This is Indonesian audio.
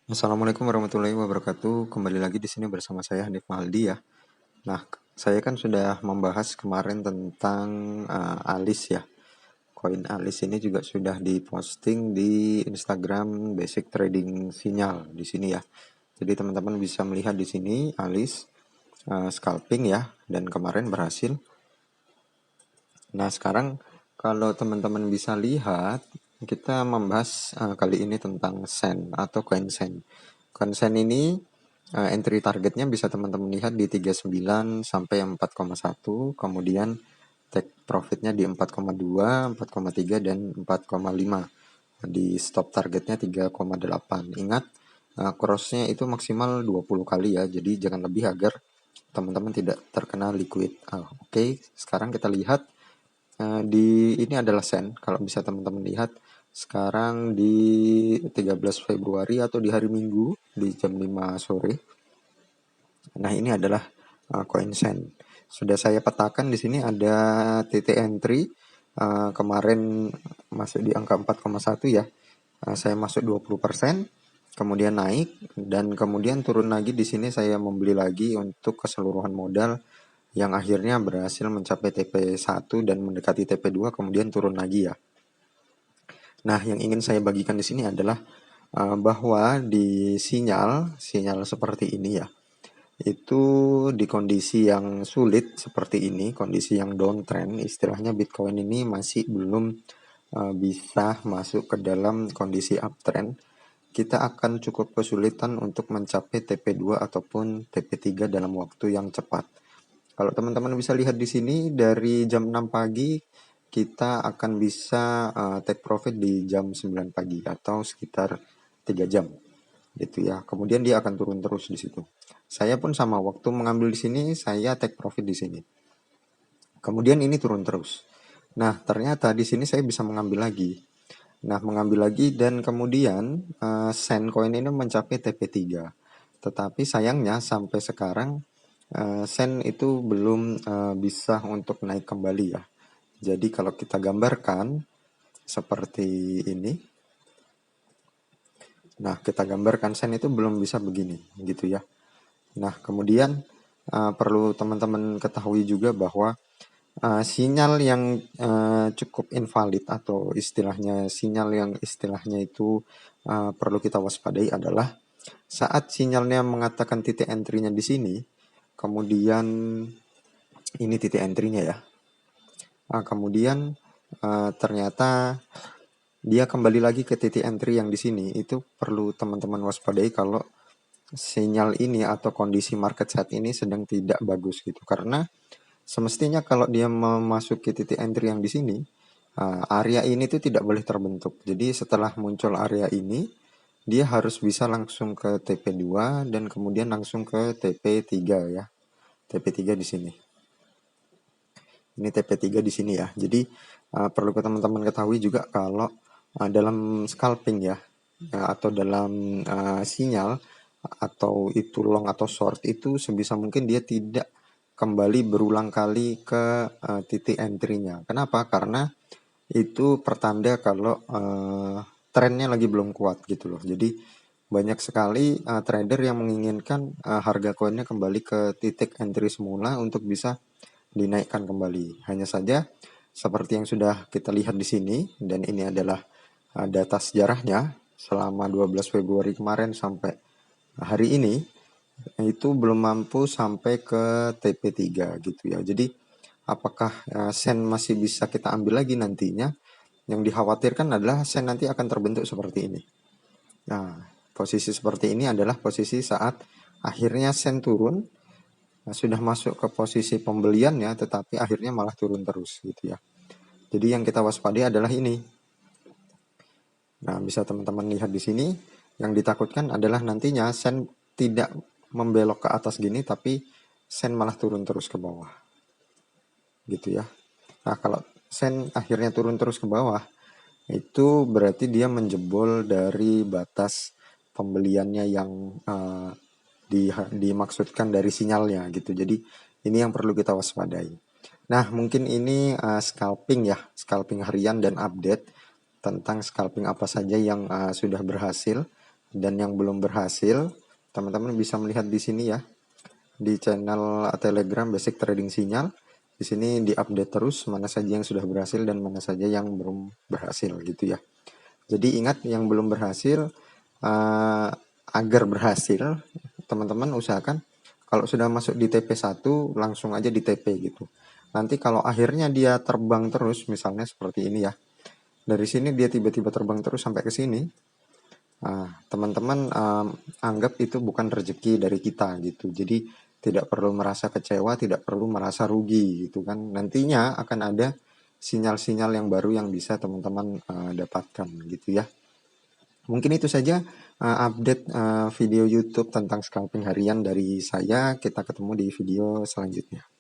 Assalamualaikum warahmatullahi wabarakatuh. Kembali lagi di sini bersama saya Hanif Mahaldi ya. Nah, saya kan sudah membahas kemarin tentang Alis ya. Koin Alis ini juga sudah diposting di Instagram Basic Trading Sinyal di sini ya. Jadi teman-teman bisa melihat di sini Alis scalping ya, dan kemarin berhasil. Nah, sekarang kalau teman-teman bisa lihat, kita membahas kali ini tentang Sen atau koin Sen. Koin Sen ini entry targetnya bisa teman-teman lihat di 39 sampai 4,1, kemudian take profitnya di 4,2, 4,3 dan 4,5. Di stop targetnya 3,8. Ingat crossnya itu maksimal 20 kali ya. Jadi jangan lebih agar teman-teman tidak terkena liquid. Oke, sekarang kita lihat di ini adalah Sen. Kalau bisa teman-teman lihat sekarang di 13 Februari atau di hari Minggu di jam 5 sore. Nah, ini adalah koin Sen. Sudah saya petakan di sini ada titik entry kemarin masuk di angka 4,1 ya. Saya masuk 20%, kemudian naik dan kemudian turun lagi. Di sini saya membeli lagi untuk keseluruhan modal yang akhirnya berhasil mencapai TP1 dan mendekati TP2, kemudian turun lagi ya. Nah, yang ingin saya bagikan di sini adalah bahwa di sinyal seperti ini ya, itu di kondisi yang sulit seperti ini, kondisi yang downtrend, istilahnya Bitcoin ini masih belum bisa masuk ke dalam kondisi uptrend, kita akan cukup kesulitan untuk mencapai TP2 ataupun TP3 dalam waktu yang cepat. Kalau teman-teman bisa lihat di sini dari jam 6 pagi kita akan bisa take profit di jam 9 pagi atau sekitar 3 jam gitu ya. Kemudian dia akan turun terus di situ. Saya pun sama, waktu mengambil di sini saya take profit di sini. Kemudian ini turun terus. Nah, ternyata di sini saya bisa mengambil lagi. Nah, mengambil lagi dan kemudian Sen coin ini mencapai TP3. Tetapi sayangnya sampai sekarang Sen itu belum bisa untuk naik kembali ya. Jadi kalau kita gambarkan seperti ini. Nah, kita gambarkan Sen itu belum bisa begini gitu ya. Nah, kemudian perlu teman-teman ketahui juga bahwa sinyal yang cukup invalid atau istilahnya sinyal yang istilahnya itu perlu kita waspadai adalah saat sinyalnya mengatakan titik entry-nya di sini, kemudian ini titik entry-nya ya. Kemudian ternyata dia kembali lagi ke titik entry yang di sini. Itu perlu teman-teman waspadai kalau sinyal ini atau kondisi market saat ini sedang tidak bagus gitu. Karena semestinya kalau dia memasuki titik entry yang di sini, area ini tuh tidak boleh terbentuk. Jadi setelah muncul area ini, dia harus bisa langsung ke TP2 dan kemudian langsung ke TP3 ya. TP3 di sini. Ini TP3 di sini ya. Jadi perlu teman-teman ketahui juga kalau dalam scalping ya, atau dalam sinyal atau itu long atau short itu sebisa mungkin dia tidak kembali berulang kali ke titik entry-nya. Kenapa? Karena itu pertanda kalau trennya lagi belum kuat gitu loh. Jadi banyak sekali trader yang menginginkan harga koinnya kembali ke titik entry semula untuk bisa dinaikkan kembali. Hanya saja seperti yang sudah kita lihat di sini, dan ini adalah data sejarahnya selama 12 Februari kemarin sampai hari ini, itu belum mampu sampai ke TP3 gitu ya. Jadi apakah Sen masih bisa kita ambil lagi nantinya? Yang dikhawatirkan adalah Sen nanti akan terbentuk seperti ini. Nah, posisi seperti ini adalah posisi saat akhirnya Sen turun, sudah masuk ke posisi pembeliannya, tetapi akhirnya malah turun terus gitu ya. Jadi yang kita waspadai adalah ini. Nah, bisa teman-teman lihat di sini, yang ditakutkan adalah nantinya Sen tidak membelok ke atas gini, tapi Sen malah turun terus ke bawah. Gitu ya. Nah, kalau Sen akhirnya turun terus ke bawah, itu berarti dia menjebol dari batas pembeliannya yang dimaksudkan dari sinyalnya gitu. Jadi ini yang perlu kita waspadai. Nah, mungkin ini scalping ya, scalping harian dan update tentang scalping apa saja yang sudah berhasil Dan yang belum berhasil, teman-teman bisa melihat di sini ya, di channel Telegram Basic Trading Sinyal. Di sini diupdate terus mana saja yang sudah berhasil dan mana saja yang belum berhasil gitu ya. Jadi ingat, yang belum berhasil, agar berhasil, teman-teman usahakan kalau sudah masuk di TP1 langsung aja di TP gitu. Nanti kalau akhirnya dia terbang terus, misalnya seperti ini ya, dari sini dia tiba-tiba terbang terus sampai ke sini, teman-teman anggap itu bukan rezeki dari kita gitu. Jadi tidak perlu merasa kecewa, tidak perlu merasa rugi gitu kan. Nantinya akan ada sinyal-sinyal yang baru yang bisa teman-teman dapatkan gitu ya. Mungkin itu saja update video YouTube tentang scalping harian dari saya. Kita ketemu di video selanjutnya.